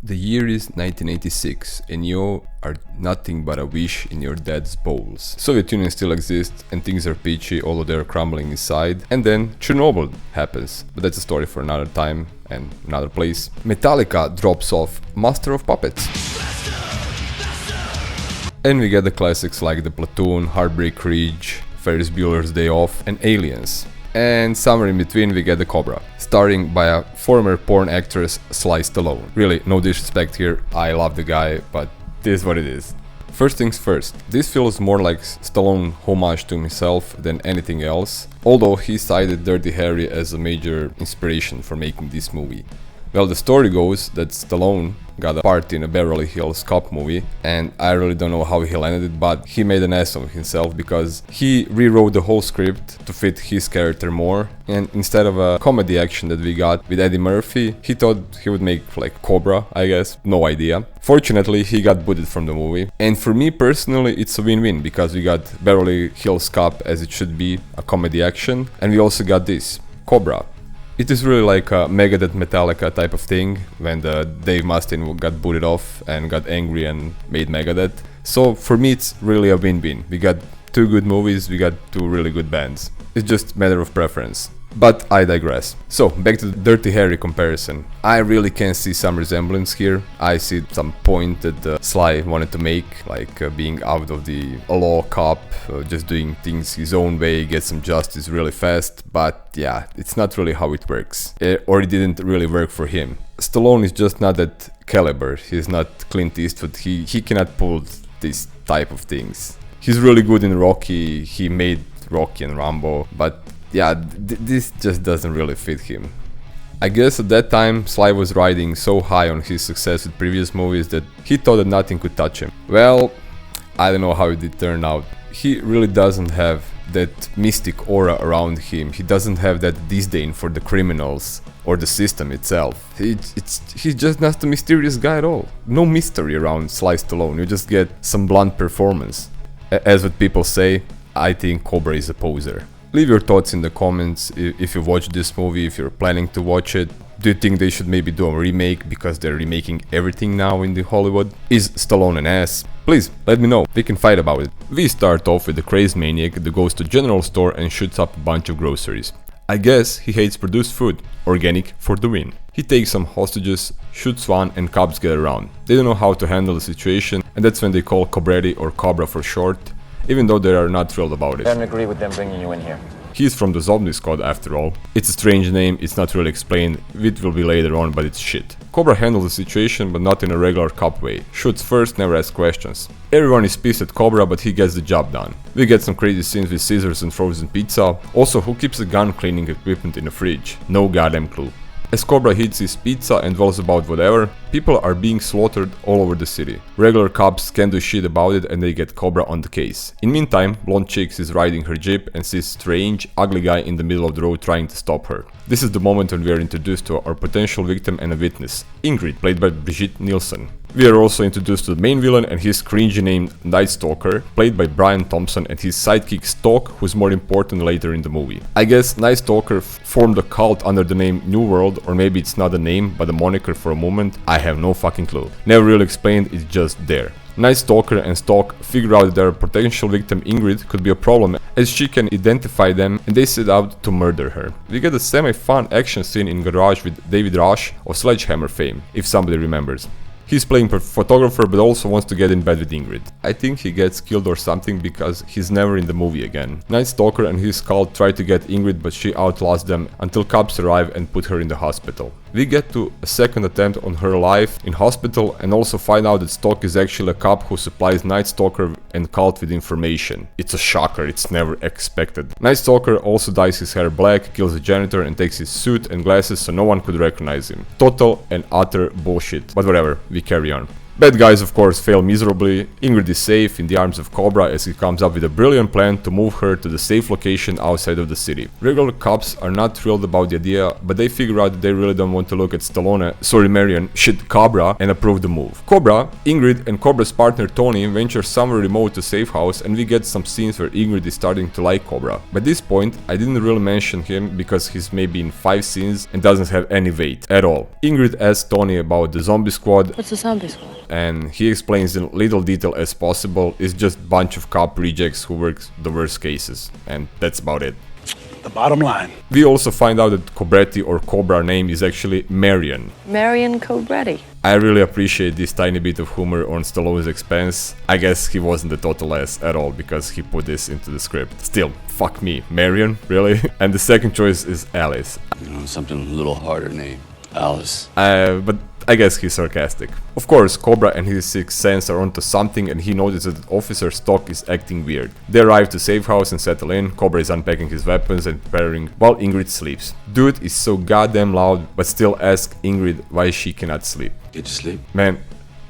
The year is 1986 and you are nothing but a wish in your dad's bowls. Soviet Union still exists and things are peachy, although they're crumbling inside. And then Chernobyl happens, but that's a story for another time and another place. Metallica drops off Master of Puppets. And we get the classics like The Platoon, Heartbreak Ridge, Ferris Bueller's Day Off and Aliens. And somewhere in between we get the Cobra, starring by a former porn actress Sly Stallone. Really, no disrespect here, I love the guy, but this is what it is. First things first, this feels more like Stallone homage to himself than anything else, although he cited Dirty Harry as a major inspiration for making this movie. Well, the story goes that Stallone got a part in a Beverly Hills Cop movie, and I really don't know how he landed it, but he made an ass of himself because he rewrote the whole script to fit his character more, and instead of a comedy action that we got with Eddie Murphy, he thought he would make like Cobra, I guess, no idea. Fortunately, he got booted from the movie, and for me personally it's a win-win because we got Beverly Hills Cop as it should be, a comedy action, and we also got this, Cobra. It is really like a Megadeth Metallica type of thing, when the Dave Mustaine got booted off and got angry and made Megadeth. So for me it's really a win-win. We got two good movies, we got two really good bands. It's just a matter of preference. But I digress. So, back to the Dirty Harry comparison. I really can see some resemblance here. I see some point that Sly wanted to make, like being out of the law cop, just doing things his own way, get some justice really fast. But yeah, it's not really how it works. Or it didn't really work for him. Stallone is just not that caliber. He's not Clint Eastwood. He cannot pull this type of things. He's really good in Rocky. He made Rocky and Rambo, but yeah, this just doesn't really fit him. I guess at that time Sly was riding so high on his success with previous movies that he thought that nothing could touch him. Well, I don't know how it did turn out. He really doesn't have that mystic aura around him. He doesn't have that disdain for the criminals or the system itself. He's just not a mysterious guy at all. No mystery around Sly Stallone. You just get some blunt performance. As what people say, I think Cobra is a poser. Leave your thoughts in the comments if you watched this movie, if you're planning to watch it. Do you think they should maybe do a remake because they're remaking everything now in the Hollywood? Is Stallone an ass? Please, let me know, we can fight about it. We start off with the crazed maniac that goes to general store and shoots up a bunch of groceries. I guess he hates produced food, organic for the win. He takes some hostages, shoots one and cops get around. They don't know how to handle the situation and that's when they call Cobretti or Cobra for short, even though they are not thrilled about it. I don't agree with them bringing you in here. He's from the Zombie Squad after all. It's a strange name, it's not really explained, it will be later on, but it's shit. Cobra handles the situation, but not in a regular cop way. Shoots first, never asks questions. Everyone is pissed at Cobra, but he gets the job done. We get some crazy scenes with scissors and frozen pizza. Also, who keeps the gun cleaning equipment in the fridge? No goddamn clue. As Cobra hits his pizza and dwells about whatever, people are being slaughtered all over the city. Regular cops can't do shit about it and they get Cobra on the case. In meantime, blonde chick is riding her jeep and sees strange, ugly guy in the middle of the road trying to stop her. This is the moment when we are introduced to our potential victim and a witness, Ingrid, played by Brigitte Nielsen. We are also introduced to the main villain and his cringy named Night Stalker, played by Brian Thompson, and his sidekick Stalk, who's more important later in the movie. I guess Night Stalker formed a cult under the name New World, or maybe it's not a name but a moniker for a moment, I have no fucking clue. Never really explained, it's just there. Night Stalker and Stalk figure out that their potential victim Ingrid could be a problem as she can identify them and they set out to murder her. We get a semi-fun action scene in garage with David Rush of Sledgehammer fame, if somebody remembers. He's playing photographer but also wants to get in bed with Ingrid. I think he gets killed or something because he's never in the movie again. Night Stalker and his cult try to get Ingrid but she outlasts them until cops arrive and put her in the hospital. We get to a second attempt on her life in hospital and also find out that Stalk is actually a cop who supplies Night Stalker and cult with information. It's a shocker, it's never expected. Night Stalker also dyes his hair black, kills the janitor and takes his suit and glasses so no one could recognize him. Total and utter bullshit, but whatever, we carry on. Bad guys of course fail miserably. Ingrid is safe in the arms of Cobra as he comes up with a brilliant plan to move her to the safe location outside of the city. Regular cops are not thrilled about the idea, but they figure out that they really don't want to look at Marion, Cobra, and approve the move. Cobra, Ingrid and Cobra's partner Tony venture somewhere remote to safe house, and we get some scenes where Ingrid is starting to like Cobra. By this point, I didn't really mention him because he's maybe in 5 scenes and doesn't have any weight at all. Ingrid asks Tony about the zombie squad. What's the zombie squad? And he explains in little detail as possible. It's just bunch of cop rejects who work the worst cases, and that's about it. The bottom line. We also find out that Cobretti or Cobra name is actually Marion. Marion Cobretti. I really appreciate this tiny bit of humor on Stallone's expense. I guess he wasn't the total ass at all because he put this into the script. Still, fuck me, Marion, really? And the second choice is Alice. You know, something a little harder name. Alice. But I guess he's sarcastic. Of course, Cobra and his sixth sense are onto something and he notices that Officer Stock is acting weird. They arrive to safe house and settle in. Cobra is unpacking his weapons and preparing while Ingrid sleeps. Dude is so goddamn loud, but still asks Ingrid why she cannot sleep. Get to sleep? Man,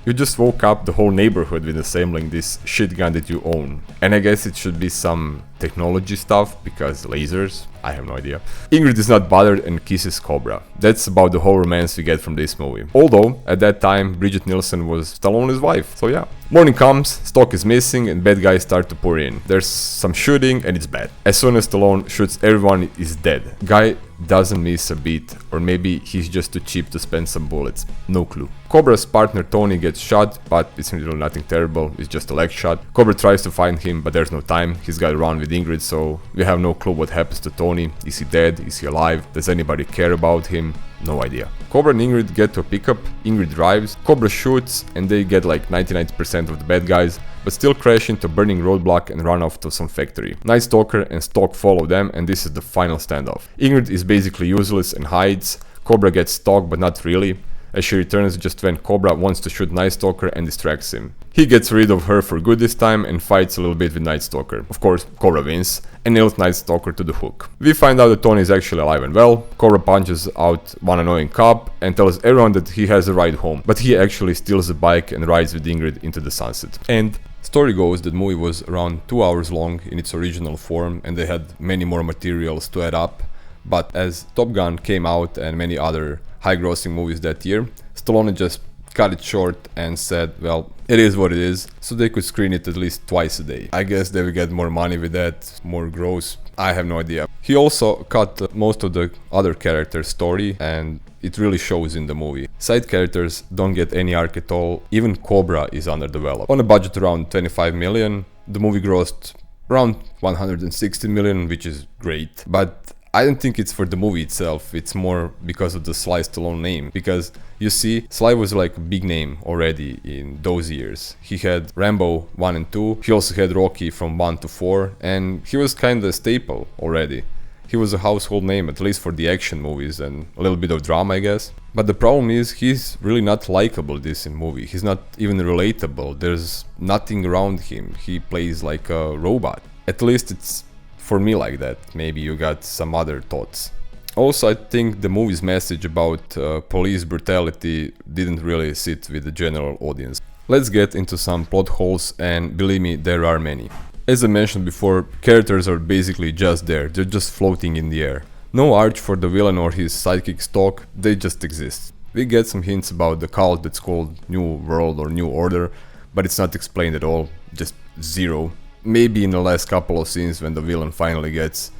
you just woke up the whole neighborhood with assembling this shit gun that you own. And I guess it should be some technology stuff, because lasers? I have no idea. Ingrid is not bothered and kisses Cobra. That's about the whole romance we get from this movie. Although, at that time, Bridget Nielsen was Stallone's wife, so yeah. Morning comes, Stock is missing and bad guys start to pour in. There's some shooting and it's bad. As soon as Stallone shoots, everyone is dead. Guy doesn't miss a beat, or maybe he's just too cheap to spend some bullets. No clue. Cobra's partner Tony gets shot, but it's really nothing terrible, it's just a leg shot. Cobra tries to find him, but there's no time. He's got to run with Ingrid, so we have no clue what happens to Tony. Is he dead? Is he alive? Does anybody care about him? No idea. Cobra and Ingrid get to a pickup, Ingrid drives, Cobra shoots, and they get like 99% of the bad guys, but still crash into a burning roadblock and run off to some factory. Night Stalker and Stock follow them, and this is the final standoff. Ingrid is basically useless and hides. Cobra gets stalked, but not really, as she returns just when Cobra wants to shoot Night Stalker and distracts him. He gets rid of her for good this time and fights a little bit with Night Stalker. Of course, Cobra wins and nails Night Stalker to the hook. We find out that Tony is actually alive and well. Cobra punches out one annoying cop and tells everyone that he has a ride home, but he actually steals a bike and rides with Ingrid into the sunset. And story goes that the movie was around 2 hours long in its original form, and they had many more materials to add up, but as Top Gun came out and many other high-grossing movies that year, Stallone just cut it short and said, well, it is what it is, so they could screen it at least twice a day. I guess they would get more money with that, more gross, I have no idea. He also cut most of the other characters' story, and it really shows in the movie. Side characters don't get any arc at all, even Cobra is underdeveloped. On a budget around 25 million, the movie grossed around 160 million, which is great, but I don't think it's for the movie itself, it's more because of the Sly Stallone name. Because you see, Sly was like a big name already in those years. He had Rambo 1 and 2, he also had Rocky from 1 to 4, and he was kinda a staple already. He was a household name, at least for the action movies and a little bit of drama, I guess. But the problem is, he's really not likable this in movie. He's not even relatable, there's nothing around him. He plays like a robot. At least it's for me like that. Maybe you got some other thoughts. Also, I think the movie's message about police brutality didn't really sit with the general audience. Let's get into some plot holes, and believe me, there are many. As I mentioned before, characters are basically just there, they're just floating in the air. No arch for the villain or his sidekick Stock, they just exist. We get some hints about the cult that's called New World or New Order, but it's not explained at all, just zero. Maybe in the last couple of scenes when the villain finally gets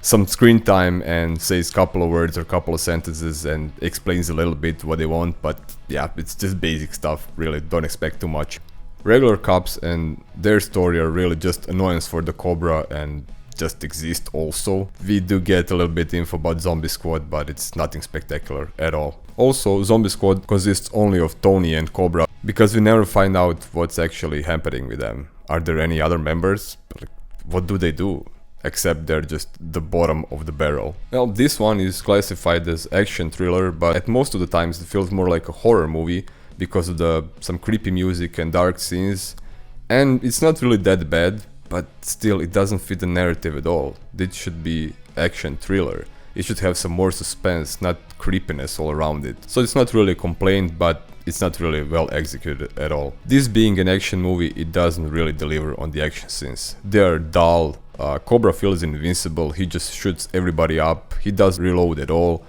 some screen time and says a couple of words or a couple of sentences and explains a little bit what they want, but yeah, it's just basic stuff, really, don't expect too much. Regular cops and their story are really just annoyance for the Cobra and just exist also. We do get a little bit info about Zombie Squad, but it's nothing spectacular at all. Also, Zombie Squad consists only of Tony and Cobra, because we never find out what's actually happening with them. Are there any other members? Like, what do they do? Except they're just the bottom of the barrel. Well, this one is classified as action thriller, but at most of the times it feels more like a horror movie because of some creepy music and dark scenes. And it's not really that bad, but still it doesn't fit the narrative at all. This should be action thriller. It should have some more suspense, not creepiness all around it. So it's not really a complaint, but it's not really well executed at all. This being an action movie, it doesn't really deliver on the action scenes. They are dull. Cobra feels invincible, he just shoots everybody up, he doesn't reload at all.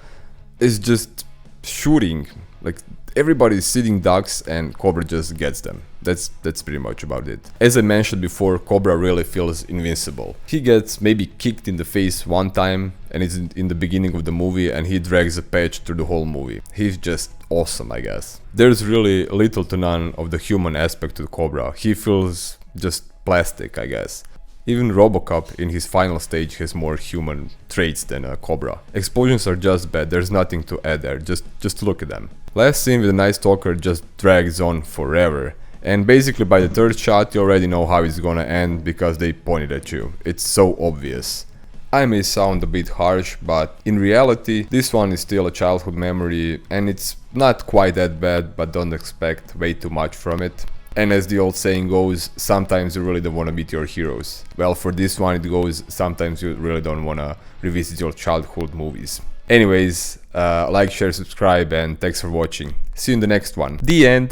It's just shooting, like everybody's sitting ducks and Cobra just gets them. That's pretty much about it. As I mentioned before, Cobra really feels invincible. He gets maybe kicked in the face one time and it's in the beginning of the movie and he drags a patch through the whole movie. He's just awesome, I guess. There's really little to none of the human aspect to Cobra. He feels just plastic, I guess. Even RoboCop in his final stage has more human traits than a Cobra. Explosions are just bad, there's nothing to add there, just look at them. Last scene with the Night Stalker just drags on forever. And basically by the third shot you already know how it's gonna end because they pointed at you. It's so obvious. I may sound a bit harsh, but in reality this one is still a childhood memory and it's not quite that bad, but don't expect way too much from it. And as the old saying goes, sometimes you really don't want to meet your heroes. Well, for this one it goes, sometimes you really don't want to revisit your childhood movies. Anyways, like, share, subscribe, and thanks for watching. See you in the next one. The end.